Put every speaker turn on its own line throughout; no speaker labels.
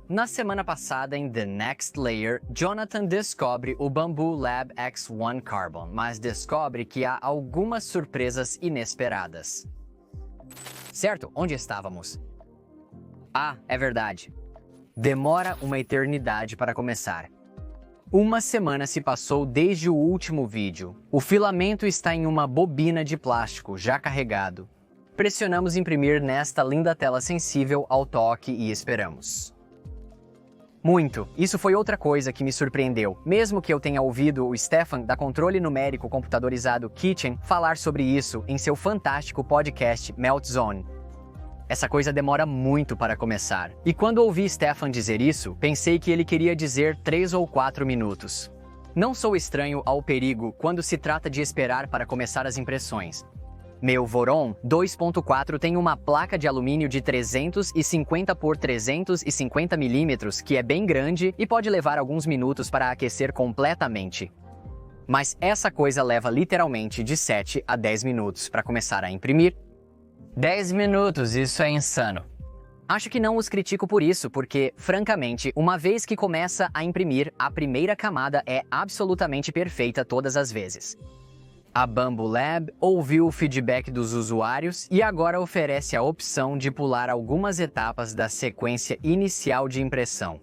Na semana passada, em The Next Layer, Jonathan descobre o Bambu Lab X1 Carbon, mas descobre que há algumas surpresas inesperadas. Certo, onde estávamos? Ah, é verdade. Demora uma eternidade para começar. Uma semana se passou desde o último vídeo. O filamento está em uma bobina de plástico já carregado. Pressionamos imprimir nesta linda tela sensível ao toque e esperamos. Muito. Isso foi outra coisa que me surpreendeu, mesmo que eu tenha ouvido o Stefan, da Controle Numérico Computadorizado Kitchen, falar sobre isso em seu fantástico podcast Melt Zone. Essa coisa demora muito para começar. E quando ouvi Stefan dizer isso, pensei que ele queria dizer 3 ou 4 minutos. Não sou estranho ao perigo quando se trata de esperar para começar as impressões. Meu Voron 2.4 tem uma placa de alumínio de 350 por 350 mm, que é bem grande e pode levar alguns minutos para aquecer completamente. Mas essa coisa leva literalmente de 7 a 10 minutos para começar a imprimir. 10 minutos, isso é insano. Acho que não os critico por isso, porque, francamente, uma vez que começa a imprimir, a primeira camada é absolutamente perfeita todas as vezes. A Bambu Lab ouviu o feedback dos usuários e agora oferece a opção de pular algumas etapas da sequência inicial de impressão.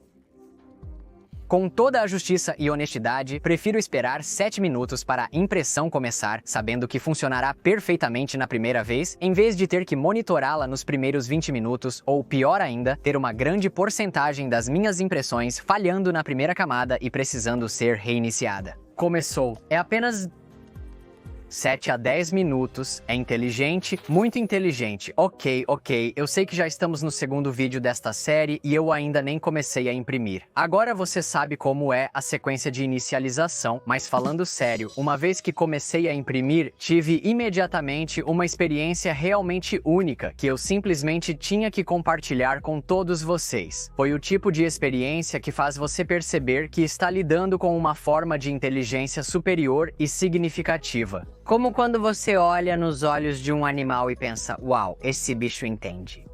Com toda a justiça e honestidade, prefiro esperar 7 minutos para a impressão começar, sabendo que funcionará perfeitamente na primeira vez, em vez de ter que monitorá-la nos primeiros 20 minutos, ou pior ainda, ter uma grande porcentagem das minhas impressões falhando na primeira camada e precisando ser reiniciada. Começou. É apenas 7 a 10 minutos, é inteligente, muito inteligente. Ok, eu sei que já estamos no segundo vídeo desta série e eu ainda nem comecei a imprimir. Agora você sabe como é a sequência de inicialização, mas falando sério, uma vez que comecei a imprimir, tive imediatamente uma experiência realmente única que eu simplesmente tinha que compartilhar com todos vocês. Foi o tipo de experiência que faz você perceber que está lidando com uma forma de inteligência superior e significativa. Como quando você olha nos olhos de um animal e pensa, uau, esse bicho entende.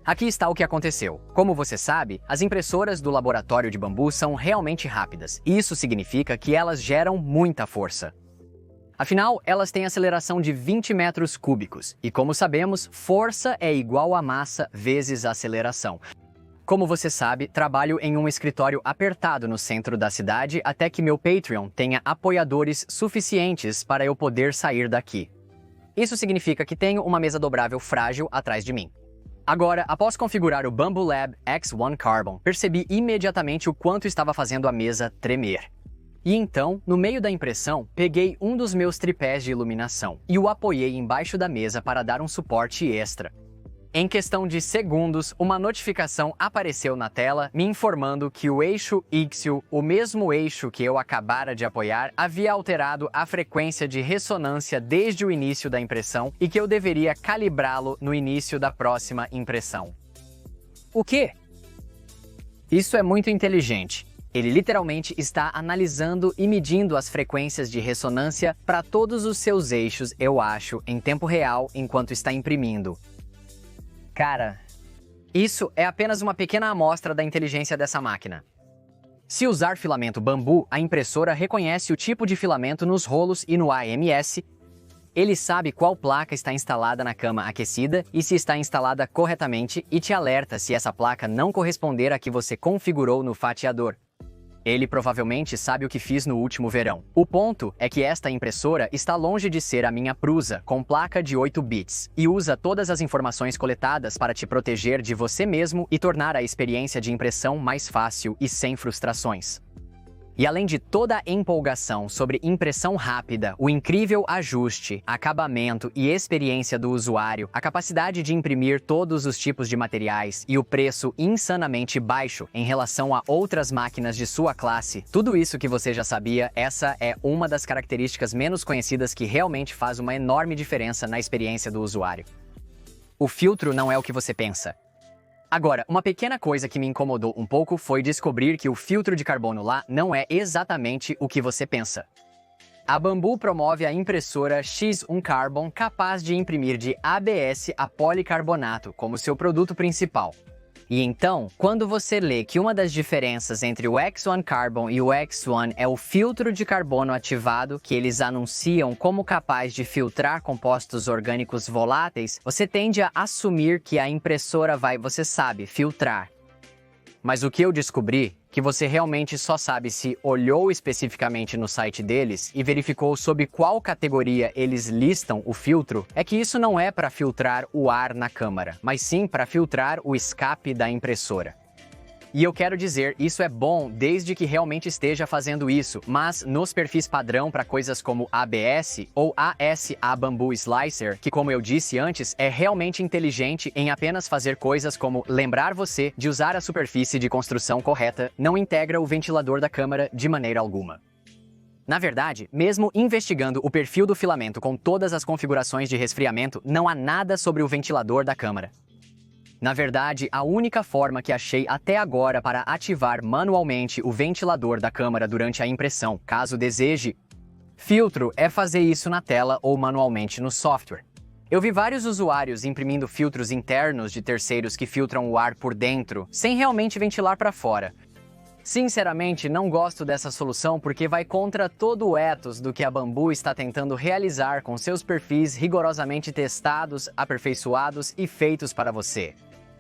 Aqui está o que aconteceu. Como você sabe, as impressoras do laboratório de Bambu são realmente rápidas, e isso significa que elas geram muita força. Afinal, elas têm aceleração de 20 metros cúbicos, e como sabemos, força é igual a massa vezes aceleração. Como você sabe, trabalho em um escritório apertado no centro da cidade até que meu Patreon tenha apoiadores suficientes para eu poder sair daqui. Isso significa que tenho uma mesa dobrável frágil atrás de mim. Agora, após configurar o Bambu Lab X1 Carbon, percebi imediatamente o quanto estava fazendo a mesa tremer. E então, no meio da impressão, peguei um dos meus tripés de iluminação e o apoiei embaixo da mesa para dar um suporte extra. Em questão de segundos, uma notificação apareceu na tela me informando que o eixo íxio, o mesmo eixo que eu acabara de apoiar, havia alterado a frequência de ressonância desde o início da impressão e que eu deveria calibrá-lo no início da próxima impressão. O quê? Isso é muito inteligente. Ele literalmente está analisando e medindo as frequências de ressonância para todos os seus eixos, eu acho, em tempo real enquanto está imprimindo. Cara, isso é apenas uma pequena amostra da inteligência dessa máquina. Se usar filamento bambu, a impressora reconhece o tipo de filamento nos rolos e no AMS, ele sabe qual placa está instalada na cama aquecida e se está instalada corretamente e te alerta se essa placa não corresponder à que você configurou no fatiador. Ele provavelmente sabe o que fiz no último verão. O ponto é que esta impressora está longe de ser a minha Prusa, com placa de 8 bits, e usa todas as informações coletadas para te proteger de você mesmo e tornar a experiência de impressão mais fácil e sem frustrações. E além de toda a empolgação sobre impressão rápida, o incrível ajuste, acabamento e experiência do usuário, a capacidade de imprimir todos os tipos de materiais e o preço insanamente baixo em relação a outras máquinas de sua classe, tudo isso que você já sabia, essa é uma das características menos conhecidas que realmente faz uma enorme diferença na experiência do usuário. O filtro não é o que você pensa. Agora, uma pequena coisa que me incomodou um pouco foi descobrir que o filtro de carbono lá não é exatamente o que você pensa. A Bambu promove a impressora X1 Carbon capaz de imprimir de ABS a policarbonato como seu produto principal. E então, quando você lê que uma das diferenças entre o X1 Carbon e o X1 é o filtro de carbono ativado que eles anunciam como capaz de filtrar compostos orgânicos voláteis, você tende a assumir que a impressora vai, você sabe, filtrar. Mas o que eu descobri, que você realmente só sabe se olhou especificamente no site deles e verificou sob qual categoria eles listam o filtro, é que isso não é para filtrar o ar na câmara, mas sim para filtrar o escape da impressora. E eu quero dizer, isso é bom desde que realmente esteja fazendo isso, mas nos perfis padrão para coisas como ABS ou ASA Bamboo Slicer, que como eu disse antes, é realmente inteligente em apenas fazer coisas como lembrar você de usar a superfície de construção correta, não integra o ventilador da câmara de maneira alguma. Na verdade, mesmo investigando o perfil do filamento com todas as configurações de resfriamento, não há nada sobre o ventilador da câmara. Na verdade, a única forma que achei até agora para ativar manualmente o ventilador da câmara durante a impressão, caso deseje filtro, é fazer isso na tela ou manualmente no software. Eu vi vários usuários imprimindo filtros internos de terceiros que filtram o ar por dentro, sem realmente ventilar para fora. Sinceramente, não gosto dessa solução porque vai contra todo o ethos do que a Bamboo está tentando realizar com seus perfis rigorosamente testados, aperfeiçoados e feitos para você.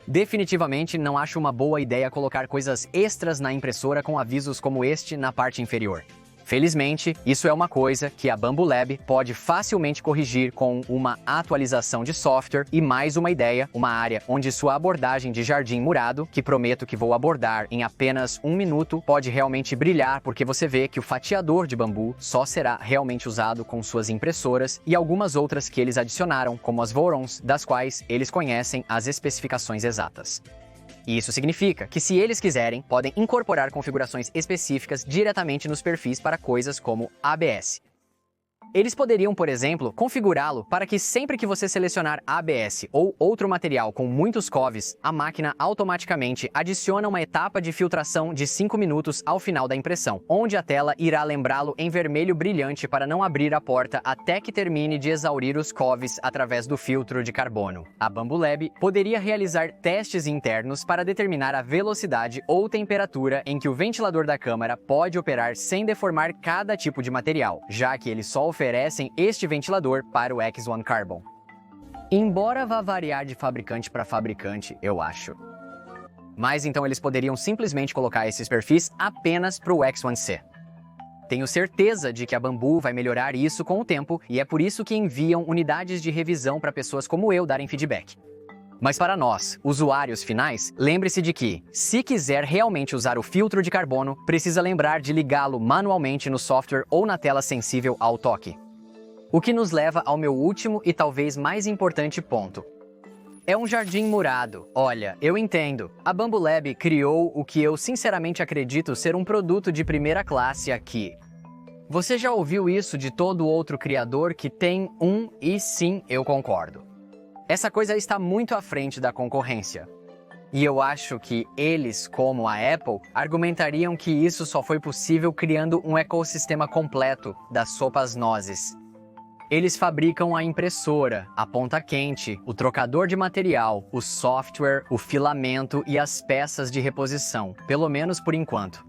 Definitivamente não acho uma boa ideia colocar coisas extras na impressora com avisos como este na parte inferior. Felizmente, isso é uma coisa que a Bamboo Lab pode facilmente corrigir com uma atualização de software e mais uma ideia, uma área onde sua abordagem de jardim murado, que prometo que vou abordar em apenas 1 minuto, pode realmente brilhar porque você vê que o fatiador de bambu só será realmente usado com suas impressoras e algumas outras que eles adicionaram, como as Vorons, das quais eles conhecem as especificações exatas. E isso significa que, se eles quiserem, podem incorporar configurações específicas diretamente nos perfis para coisas como ABS. Eles poderiam, por exemplo, configurá-lo para que sempre que você selecionar ABS ou outro material com muitos COVs, a máquina automaticamente adiciona uma etapa de filtração de 5 minutos ao final da impressão, onde a tela irá lembrá-lo em vermelho brilhante para não abrir a porta até que termine de exaurir os COVs através do filtro de carbono. A Bamboo Lab poderia realizar testes internos para determinar a velocidade ou temperatura em que o ventilador da câmara pode operar sem deformar cada tipo de material, já que ele só oferecem este ventilador para o X1 Carbon. Embora vá variar de fabricante para fabricante, eu acho. Mas então eles poderiam simplesmente colocar esses perfis apenas para o X1C. Tenho certeza de que a Bamboo vai melhorar isso com o tempo e é por isso que enviam unidades de revisão para pessoas como eu darem feedback. Mas para nós, usuários finais, lembre-se de que, se quiser realmente usar o filtro de carbono, precisa lembrar de ligá-lo manualmente no software ou na tela sensível ao toque. O que nos leva ao meu último e talvez mais importante ponto. É um jardim murado. Olha, eu entendo. A Bamboo Lab criou o que eu sinceramente acredito ser um produto de primeira classe aqui. Você já ouviu isso de todo outro criador que tem um e sim, eu concordo. Essa coisa está muito à frente da concorrência. E eu acho que eles, como a Apple, argumentariam que isso só foi possível criando um ecossistema completo das sopas nozes. Eles fabricam a impressora, a ponta quente, o trocador de material, o software, o filamento e as peças de reposição, pelo menos por enquanto.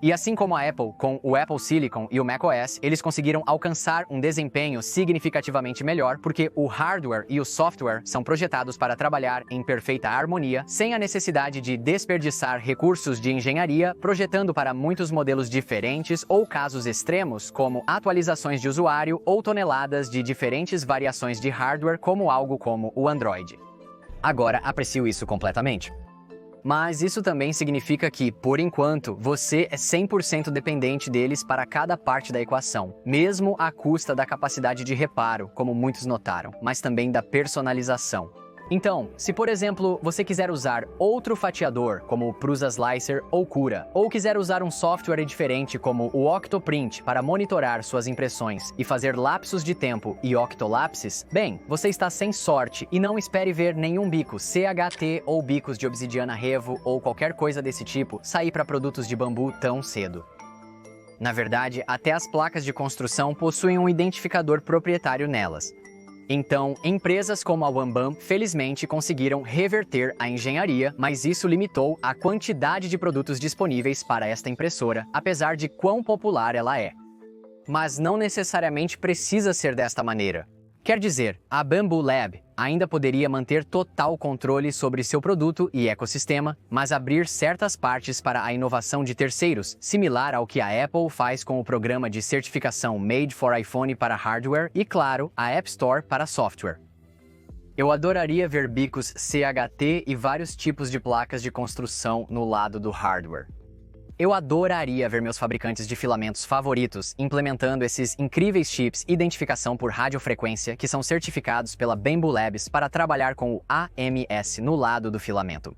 E assim como a Apple, com o Apple Silicon e o macOS, eles conseguiram alcançar um desempenho significativamente melhor porque o hardware e o software são projetados para trabalhar em perfeita harmonia, sem a necessidade de desperdiçar recursos de engenharia, projetando para muitos modelos diferentes ou casos extremos, como atualizações de usuário ou toneladas de diferentes variações de hardware, como algo como o Android. Agora, aprecio isso completamente. Mas isso também significa que, por enquanto, você é 100% dependente deles para cada parte da equação, mesmo à custa da capacidade de reparo, como muitos notaram, mas também da personalização. Então, se por exemplo, você quiser usar outro fatiador, como o Prusa Slicer ou Cura, ou quiser usar um software diferente como o Octoprint para monitorar suas impressões e fazer lapsos de tempo e octolapses, bem, você está sem sorte e não espere ver nenhum bico CHT ou bicos de obsidiana revo ou qualquer coisa desse tipo sair para produtos de bambu tão cedo. Na verdade, até as placas de construção possuem um identificador proprietário nelas. Então, empresas como a Wanbam felizmente conseguiram reverter a engenharia, mas isso limitou a quantidade de produtos disponíveis para esta impressora, apesar de quão popular ela é. Mas não necessariamente precisa ser desta maneira. Quer dizer, a Bambu Lab ainda poderia manter total controle sobre seu produto e ecossistema, mas abrir certas partes para a inovação de terceiros, similar ao que a Apple faz com o programa de certificação Made for iPhone para hardware e, claro, a App Store para software. Eu adoraria ver bicos CHT e vários tipos de placas de construção no lado do hardware. Eu adoraria ver meus fabricantes de filamentos favoritos implementando esses incríveis chips identificação por radiofrequência que são certificados pela Bambu Labs para trabalhar com o AMS no lado do filamento.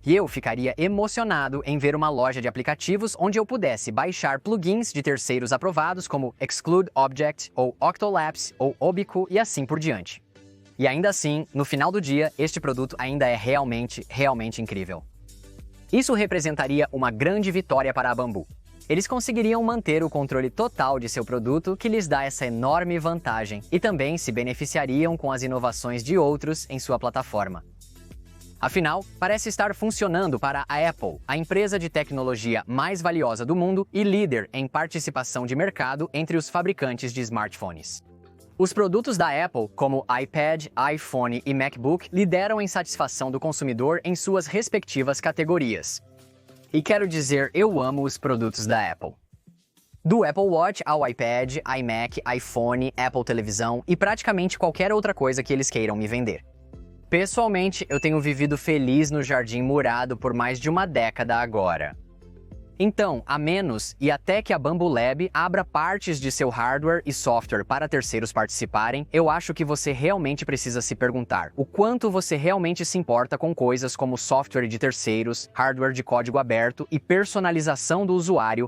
E eu ficaria emocionado em ver uma loja de aplicativos onde eu pudesse baixar plugins de terceiros aprovados como Exclude Object, ou Octolapse, ou Obico e assim por diante. E ainda assim, no final do dia, este produto ainda é realmente incrível. Isso representaria uma grande vitória para a Bambu. Eles conseguiriam manter o controle total de seu produto, que lhes dá essa enorme vantagem, e também se beneficiariam com as inovações de outros em sua plataforma. Afinal, parece estar funcionando para a Apple, a empresa de tecnologia mais valiosa do mundo e líder em participação de mercado entre os fabricantes de smartphones. Os produtos da Apple, como iPad, iPhone e MacBook, lideram em satisfação do consumidor em suas respectivas categorias. E quero dizer, eu amo os produtos da Apple. Do Apple Watch ao iPad, iMac, iPhone, Apple Televisão e praticamente qualquer outra coisa que eles queiram me vender. Pessoalmente, eu tenho vivido feliz no jardim murado por mais de uma década agora. Então, a menos e até que a Bambu Lab abra partes de seu hardware e software para terceiros participarem, eu acho que você realmente precisa se perguntar o quanto você realmente se importa com coisas como software de terceiros, hardware de código aberto e personalização do usuário,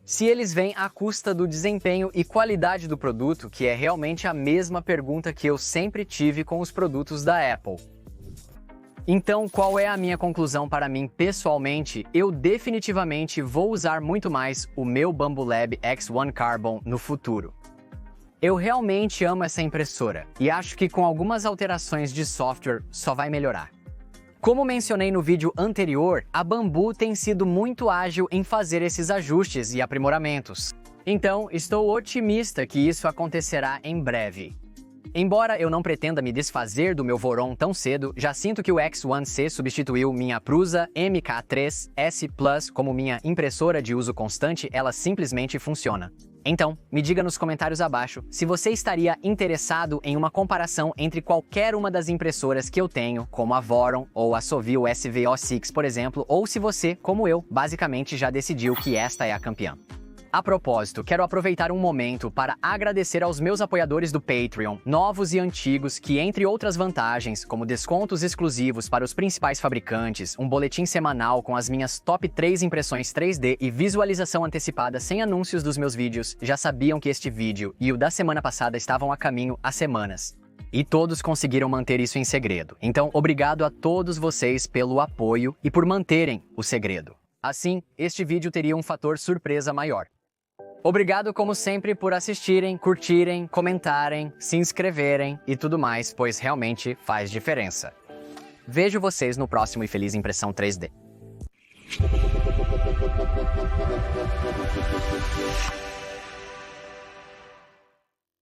se eles vêm à custa do desempenho e qualidade do produto, que é realmente a mesma pergunta que eu sempre tive com os produtos da Apple. Então, qual é a minha conclusão para mim pessoalmente? Eu definitivamente vou usar muito mais o meu Bambu Lab X1 Carbon no futuro. Eu realmente amo essa impressora e acho que com algumas alterações de software só vai melhorar. Como mencionei no vídeo anterior, a Bambu tem sido muito ágil em fazer esses ajustes e aprimoramentos. Então, estou otimista que isso acontecerá em breve. Embora eu não pretenda me desfazer do meu Voron tão cedo, já sinto que o X1C substituiu minha Prusa MK3S Plus como minha impressora de uso constante, ela simplesmente funciona. Então, me diga nos comentários abaixo se você estaria interessado em uma comparação entre qualquer uma das impressoras que eu tenho, como a Voron ou a Sovil SVO6, por exemplo, ou se você, como eu, basicamente já decidiu que esta é a campeã. A propósito, quero aproveitar um momento para agradecer aos meus apoiadores do Patreon, novos e antigos, que entre outras vantagens, como descontos exclusivos para os principais fabricantes, um boletim semanal com as minhas top 3 impressões 3D e visualização antecipada sem anúncios dos meus vídeos, já sabiam que este vídeo e o da semana passada estavam a caminho há semanas. E todos conseguiram manter isso em segredo. Então, obrigado a todos vocês pelo apoio e por manterem o segredo. Assim, este vídeo teria um fator surpresa maior. Obrigado, como sempre, por assistirem, curtirem, comentarem, se inscreverem e tudo mais, pois realmente faz diferença. Vejo vocês no próximo e feliz Impressão 3D.